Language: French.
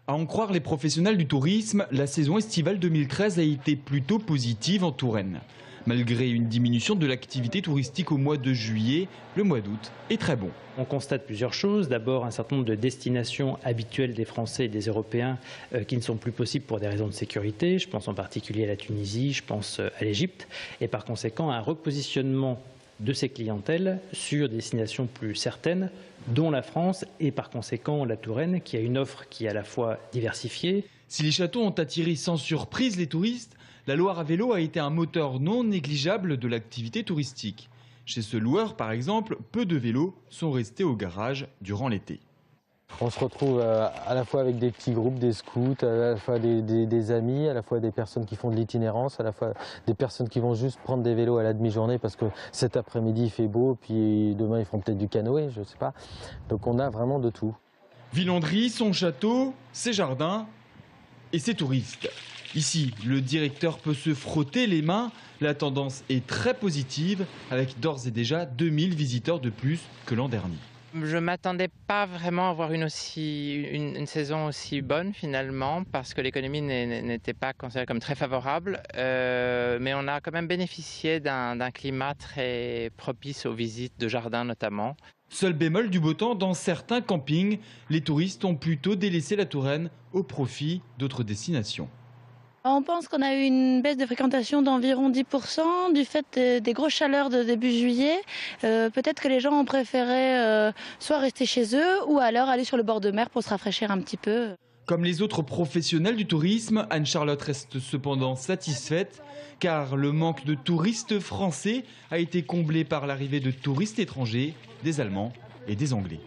À en croire les professionnels du tourisme, la saison estivale 2013 a été plutôt positive en Touraine. Malgré une diminution de l'activité touristique au mois de juillet, le mois d'août est très bon. On constate plusieurs choses. D'abord, un certain nombre de destinations habituelles des Français et des Européens qui ne sont plus possibles pour des raisons de sécurité. Je pense en particulier à la Tunisie, je pense à l'Égypte. Et par conséquent, un repositionnement de ces clientèles sur des destinations plus certaines, dont la France et par conséquent la Touraine, qui a une offre qui est à la fois diversifiée. Si les châteaux ont attiré sans surprise les touristes, la Loire à vélo a été un moteur non négligeable de l'activité touristique. Chez ce loueur, par exemple, peu de vélos sont restés au garage durant l'été. On se retrouve à la fois avec des petits groupes, des scouts, à la fois des amis, à la fois des personnes qui font de l'itinérance, à la fois des personnes qui vont juste prendre des vélos à la demi-journée parce que cet après-midi il fait beau, puis demain ils feront peut-être du canoë, je ne sais pas. Donc on a vraiment de tout. Villandry, son château, ses jardins et ses touristes. Ici, le directeur peut se frotter les mains. La tendance est très positive avec d'ores et déjà 2000 visiteurs de plus que l'an dernier. Je ne m'attendais pas vraiment à avoir une saison aussi bonne finalement parce que l'économie n'était pas considérée comme très favorable. Mais on a quand même bénéficié d'un climat très propice aux visites de jardins notamment. Seul bémol du beau temps, dans certains campings, les touristes ont plutôt délaissé la Touraine au profit d'autres destinations. On pense qu'on a eu une baisse de fréquentation d'environ 10% du fait des grosses chaleurs de début juillet. Peut-être que les gens ont préféré soit rester chez eux ou alors aller sur le bord de mer pour se rafraîchir un petit peu. Comme les autres professionnels du tourisme, Anne-Charlotte reste cependant satisfaite car le manque de touristes français a été comblé par l'arrivée de touristes étrangers, des Allemands et des Anglais.